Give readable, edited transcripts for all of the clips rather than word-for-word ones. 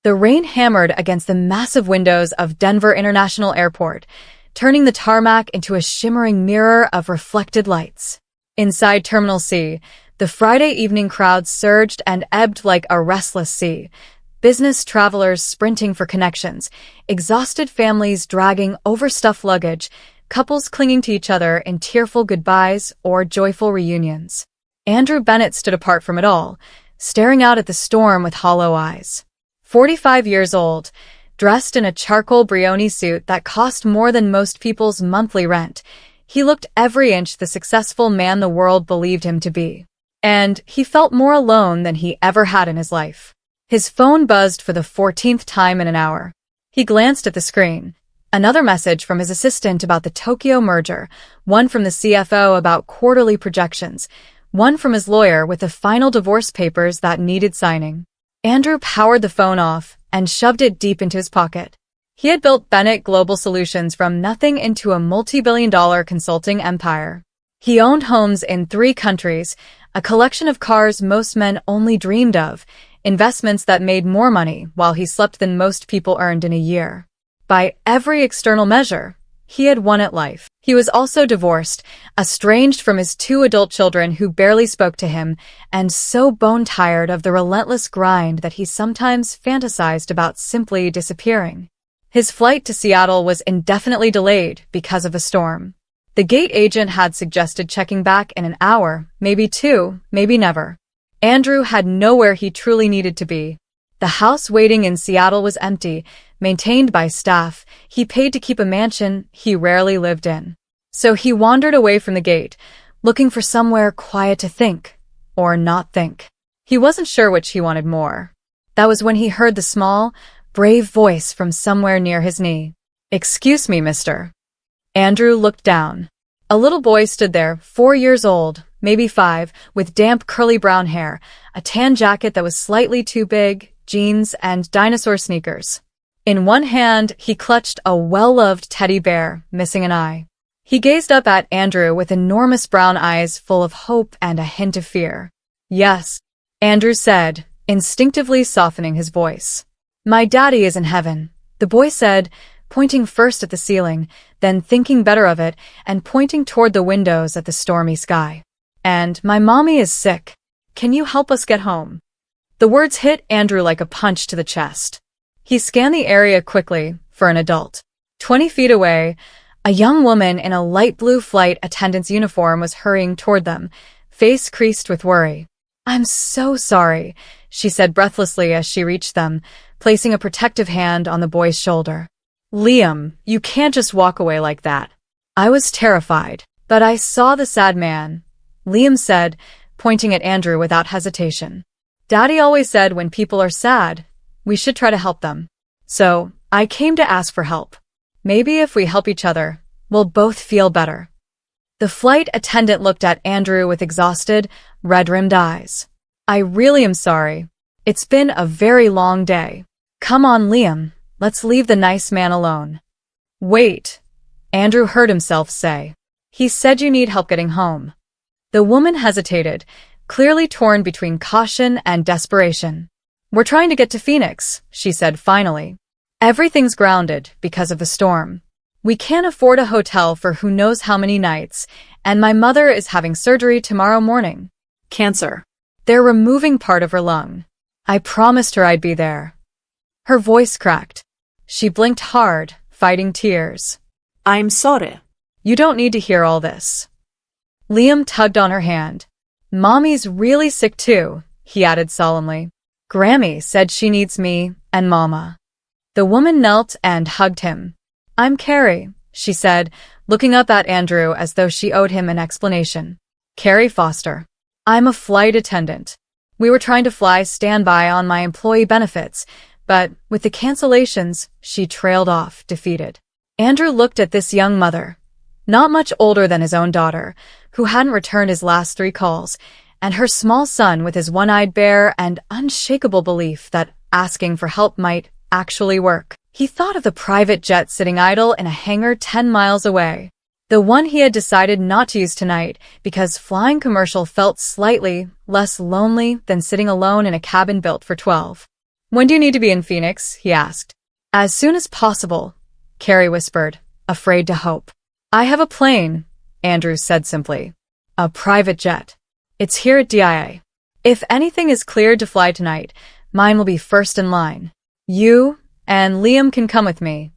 The rain hammered against the massive windows of Denver International Airport, turning the tarmac into a shimmering mirror of reflected lights. Inside Terminal C, the Friday evening crowd surged and ebbed like a restless sea, business travelers sprinting for connections, exhausted families dragging overstuffed luggage, couples clinging to each other in tearful goodbyes or joyful reunions. Andrew Bennett stood apart from it all, staring out at the storm with hollow eyes. 45 years old, dressed in a charcoal Brioni suit that cost more than most people's monthly rent, he looked every inch the successful man the world believed him to be. And he felt more alone than he ever had in his life. His phone buzzed for the 14th time in an hour. He glanced at the screen. Another message from his assistant about the Tokyo merger, one from the CFO about quarterly projections, one from his lawyer with the final divorce papers that needed signing. Andrew powered the phone off and shoved it deep into his pocket. He had built Bennett Global Solutions from nothing into a multi-billion-dollar consulting empire. He owned homes in 3 countries, a collection of cars most men only dreamed of, investments that made more money while he slept than most people earned in a year. By every external measure, he had won at life. He was also divorced, estranged from his 2 adult children who barely spoke to him, and so bone-tired of the relentless grind that he sometimes fantasized about simply disappearing. His flight to Seattle was indefinitely delayed because of a storm. The gate agent had suggested checking back in an hour, maybe 2, maybe never. Andrew had nowhere he truly needed to be. The house waiting in Seattle was empty, maintained by staff he paid to keep a mansion he rarely lived in. So he wandered away from the gate, looking for somewhere quiet to think, or not think. He wasn't sure which he wanted more. That was when he heard the small, brave voice from somewhere near his knee. "Excuse me, mister." Andrew looked down. A little boy stood there, 4 years old, maybe 5, with damp curly brown hair, a tan jacket that was slightly too big, jeans, and dinosaur sneakers. In one hand, he clutched a well-loved teddy bear, missing an eye. He gazed up at Andrew with enormous brown eyes full of hope and a hint of fear. "Yes," Andrew said, instinctively softening his voice. "My daddy is in heaven," the boy said, pointing first at the ceiling, then thinking better of it, and pointing toward the windows at the stormy sky. "And my mommy is sick. Can you help us get home?" The words hit Andrew like a punch to the chest. He scanned the area quickly for an adult. 20 feet away, a young woman in a light blue flight attendant's uniform was hurrying toward them, face creased with worry. "I'm so sorry," she said breathlessly as she reached them, placing a protective hand on the boy's shoulder. "Liam, you can't just walk away like that." "I was terrified, but I saw the sad man," Liam said, pointing at Andrew without hesitation. "Daddy always said when people are sad, we should try to help them. So, I came to ask for help. Maybe if we help each other, we'll both feel better." The flight attendant looked at Andrew with exhausted, red-rimmed eyes. "I really am sorry. It's been a very long day. Come on, Liam, let's leave the nice man alone." "Wait," Andrew heard himself say. "He said you need help getting home." The woman hesitated, clearly torn between caution and desperation. "We're trying to get to Phoenix," she said finally. "Everything's grounded because of the storm. We can't afford a hotel for who knows how many nights, and my mother is having surgery tomorrow morning. Cancer. They're removing part of her lung. I promised her I'd be there." Her voice cracked. She blinked hard, fighting tears. "I'm sorry. You don't need to hear all this." Liam tugged on her hand. "Mommy's really sick too," he added solemnly. "Grammy said she needs me and Mama." The woman knelt and hugged him. "I'm Carrie," she said, looking up at Andrew as though she owed him an explanation. "Carrie Foster. I'm a flight attendant. We were trying to fly standby on my employee benefits, but with the cancellations," she trailed off, defeated. Andrew looked at this young mother, not much older than his own daughter, who hadn't returned his last 3 calls, and her small son with his one-eyed bear and unshakable belief that asking for help might actually work. He thought of the private jet sitting idle in a hangar 10 miles away, the one he had decided not to use tonight because flying commercial felt slightly less lonely than sitting alone in a cabin built for 12. When do you need to be in Phoenix? He asked. As soon as possible, Carrie whispered, afraid to hope. I have a plane, Andrew said simply. A private jet. It's here at DIA. If anything is cleared to fly tonight, mine will be first in line. You and Liam can come with me.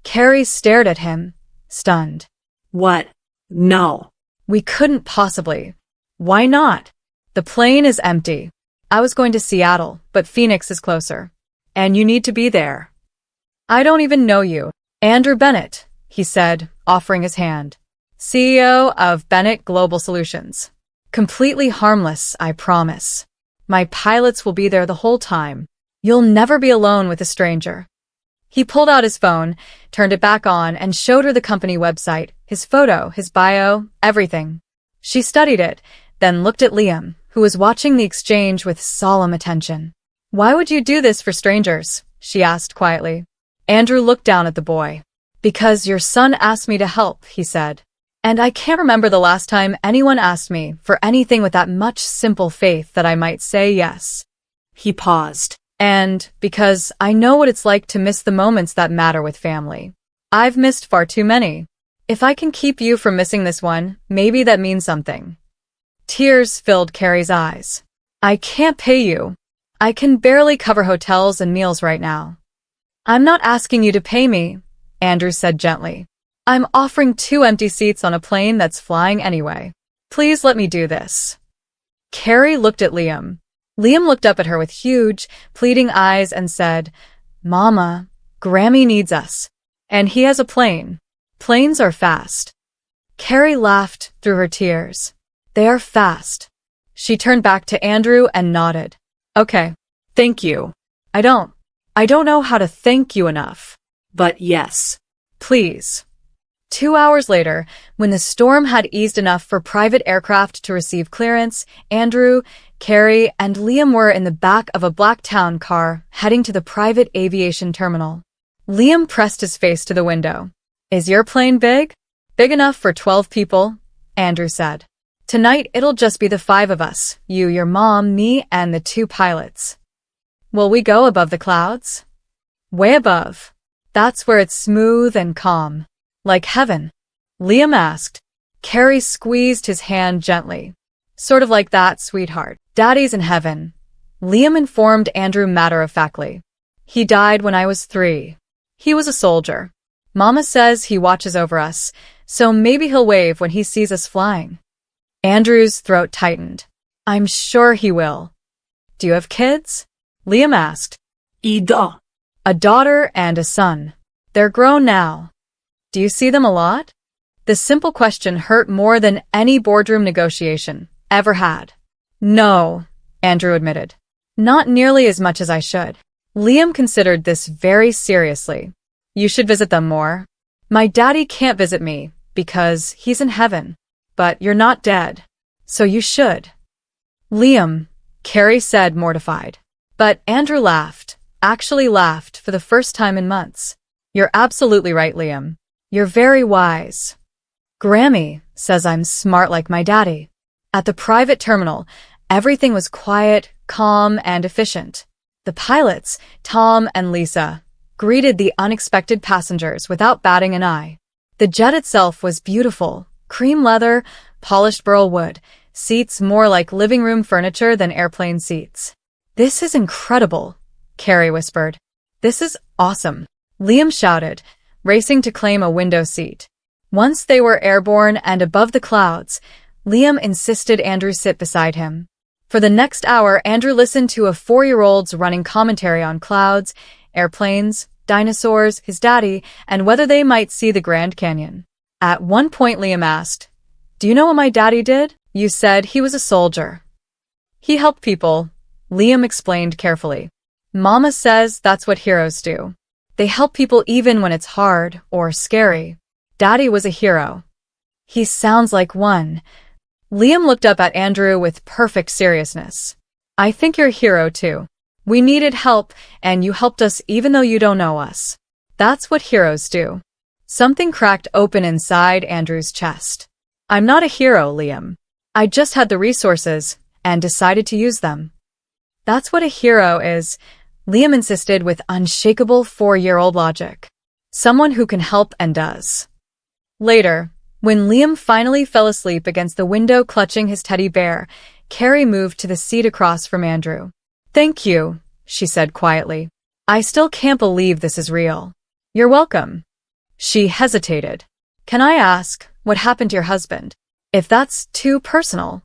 Carrie stared at him, stunned. What? No. We couldn't possibly. Why not? The plane is empty. I was going to Seattle, but Phoenix is closer. And you need to be there. I don't even know you. Andrew Bennett, he said, offering his hand. CEO of Bennett Global Solutions. Completely harmless, I promise. My pilots will be there the whole time. You'll never be alone with a stranger. He pulled out his phone, turned it back on, and showed her the company website, his photo, his bio, everything. She studied it, then looked at Liam, who was watching the exchange with solemn attention. Why would you do this for strangers? She asked quietly. Andrew looked down at the boy. Because your son asked me to help, he said. And I can't remember the last time anyone asked me for anything with that much simple faith that I might say yes. He paused. And because I know what it's like to miss the moments that matter with family. I've missed far too many. If I can keep you from missing this one, maybe that means something. Tears filled Carrie's eyes. I can't pay you. I can barely cover hotels and meals right now. I'm not asking you to pay me, Andrew said gently. I'm offering 2 empty seats on a plane that's flying anyway. Please let me do this. Carrie looked at Liam. Liam looked up at her with huge, pleading eyes and said, Mama, Grammy needs us. And he has a plane. Planes are fast. Carrie laughed through her tears. They are fast. She turned back to Andrew and nodded. Okay. Thank you. I don't know how to thank you enough. But yes. Please. 2 hours later, when the storm had eased enough for private aircraft to receive clearance, Andrew, Carrie, and Liam were in the back of a black town car heading to the private aviation terminal. Liam pressed his face to the window. Is your plane big? Big enough for 12 people, Andrew said. Tonight it'll just be the 5 of us, you, your mom, me, and the 2 pilots. Will we go above the clouds? Way above. That's where it's smooth and calm. Like heaven? Liam asked. Carrie squeezed his hand gently. Sort of like that, sweetheart. Daddy's in heaven. Liam informed Andrew matter-of-factly. He died when I was 3. He was a soldier. Mama says he watches over us, so maybe he'll wave when he sees us flying. Andrew's throat tightened. I'm sure he will. Do you have kids? Liam asked. Ida. A daughter and a son. They're grown now. Do you see them a lot? The simple question hurt more than any boardroom negotiation ever had. No, Andrew admitted. Not nearly as much as I should. Liam considered this very seriously. You should visit them more. My daddy can't visit me because he's in heaven. But you're not dead. So you should. Liam, Carrie said, mortified. But Andrew laughed, actually laughed for the first time in months. You're absolutely right, Liam. You're very wise. Grammy says I'm smart like my daddy. At the private terminal, everything was quiet, calm, and efficient. The pilots, Tom and Lisa, greeted the unexpected passengers without batting an eye. The jet itself was beautiful, cream leather, polished burl wood, seats more like living room furniture than airplane seats. This is incredible, Carrie whispered. This is awesome, Liam shouted, racing to claim a window seat. Once they were airborne and above the clouds, Liam insisted Andrew sit beside him. For the next hour, Andrew listened to a 4-year-old's running commentary on clouds, airplanes, dinosaurs, his daddy, and whether they might see the Grand Canyon. At one point, Liam asked, Do you know what my daddy did? You said he was a soldier. He helped people, Liam explained carefully. Mama says that's what heroes do. They help people even when it's hard or scary. Daddy was a hero. He sounds like one. Liam looked up at Andrew with perfect seriousness. I think you're a hero too. We needed help, and you helped us even though you don't know us. That's what heroes do. Something cracked open inside Andrew's chest. I'm not a hero, Liam. I just had the resources and decided to use them. That's what a hero is, Liam insisted with unshakable 4-year-old logic. Someone who can help and does. Later, when Liam finally fell asleep against the window clutching his teddy bear, Carrie moved to the seat across from Andrew. "Thank you," she said quietly. "I still can't believe this is real." "You're welcome." She hesitated. "Can I ask, what happened to your husband? If that's too personal."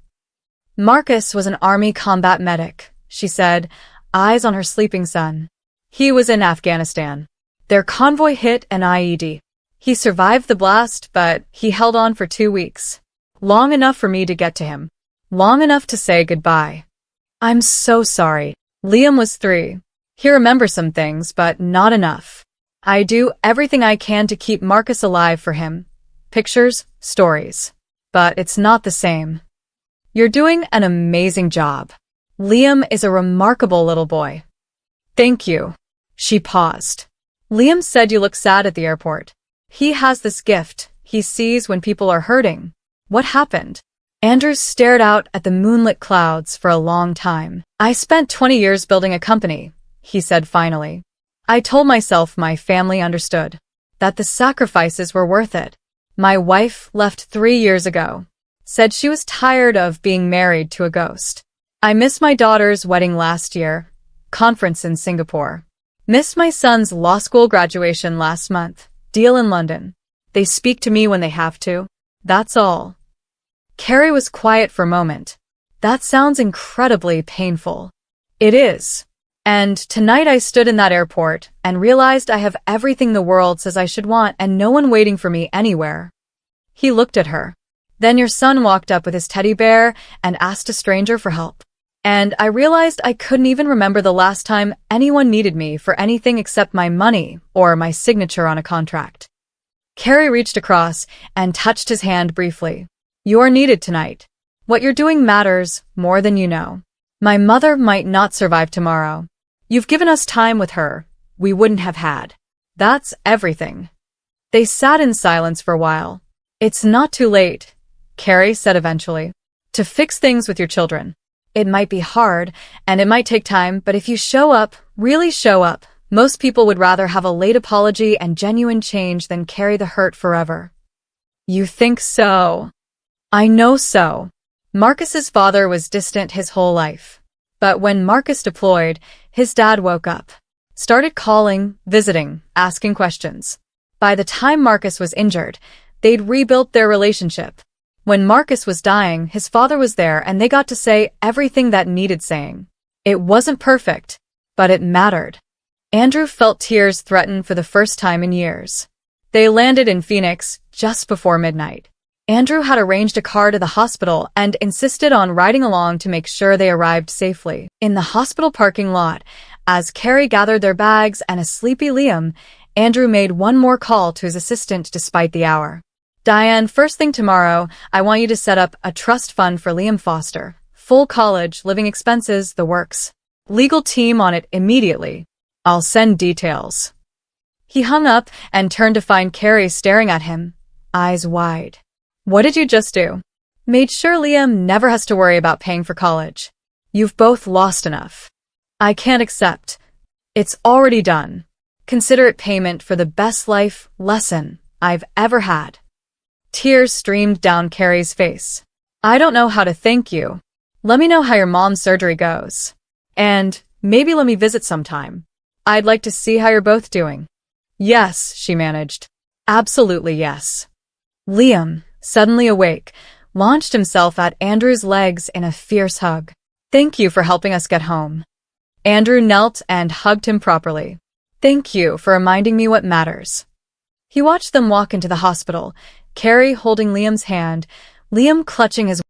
"Marcus was an army combat medic," she said, eyes on her sleeping son. "He was in Afghanistan. Their convoy hit an IED. He survived the blast, but he held on for 2 weeks. Long enough for me to get to him. Long enough to say goodbye." "I'm so sorry." Liam was 3. He remembers some things, but not enough. "I do everything I can to keep Marcus alive for him. Pictures, stories. But it's not the same." "You're doing an amazing job. Liam is a remarkable little boy." "Thank you." She paused. "Liam said you look sad at the airport. He has this gift he sees when people are hurting. What happened?" Andrew stared out at the moonlit clouds for a long time. "I spent 20 years building a company," he said finally. "I told myself my family understood, that the sacrifices were worth it. My wife left 3 years ago. Said she was tired of being married to a ghost. I missed my daughter's wedding last year, conference in Singapore. Missed my son's law school graduation last month, deal in London. They speak to me when they have to. That's all." Carrie was quiet for a moment. "That sounds incredibly painful." "It is. And tonight I stood in that airport and realized I have everything the world says I should want and no one waiting for me anywhere." He looked at her. "Then your son walked up with his teddy bear and asked a stranger for help. And I realized I couldn't even remember the last time anyone needed me for anything except my money or my signature on a contract." Carrie reached across and touched his hand briefly. "You're needed tonight. What you're doing matters more than you know. My mother might not survive tomorrow. You've given us time with her we wouldn't have had. That's everything." They sat in silence for a while. "It's not too late," Carrie said eventually, "to fix things with your children. It might be hard, and it might take time, but if you show up, really show up, most people would rather have a late apology and genuine change than carry the hurt forever." "You think so?" "I know so." Marcus's father was distant his whole life. But when Marcus deployed, his dad woke up. Started calling, visiting, asking questions. By the time Marcus was injured, they'd rebuilt their relationship. When Marcus was dying, his father was there and they got to say everything that needed saying. It wasn't perfect, but it mattered. Andrew felt tears threaten for the first time in years. They landed in Phoenix just before midnight. Andrew had arranged a car to the hospital and insisted on riding along to make sure they arrived safely. In the hospital parking lot, as Carrie gathered their bags and a sleepy Liam, Andrew made one more call to his assistant despite the hour. "Diane, first thing tomorrow, I want you to set up a trust fund for Liam Foster. Full college, living expenses, the works. Legal team on it immediately. I'll send details." He hung up and turned to find Carrie staring at him, eyes wide. "What did you just do?" "Made sure Liam never has to worry about paying for college. You've both lost enough. I can't accept. It's already done. Consider it payment for the best life lesson I've ever had." Tears streamed down Carrie's face. "I don't know how to thank you. Let me know how your mom's surgery goes. And maybe let me visit sometime. I'd like to see how you're both doing." "Yes," she managed. "Absolutely yes." Liam, suddenly awake, launched himself at Andrew's legs in a fierce hug. "Thank you for helping us get home." Andrew knelt and hugged him properly. "Thank you for reminding me what matters." He watched them walk into the hospital, Carrie holding Liam's hand, Liam clutching his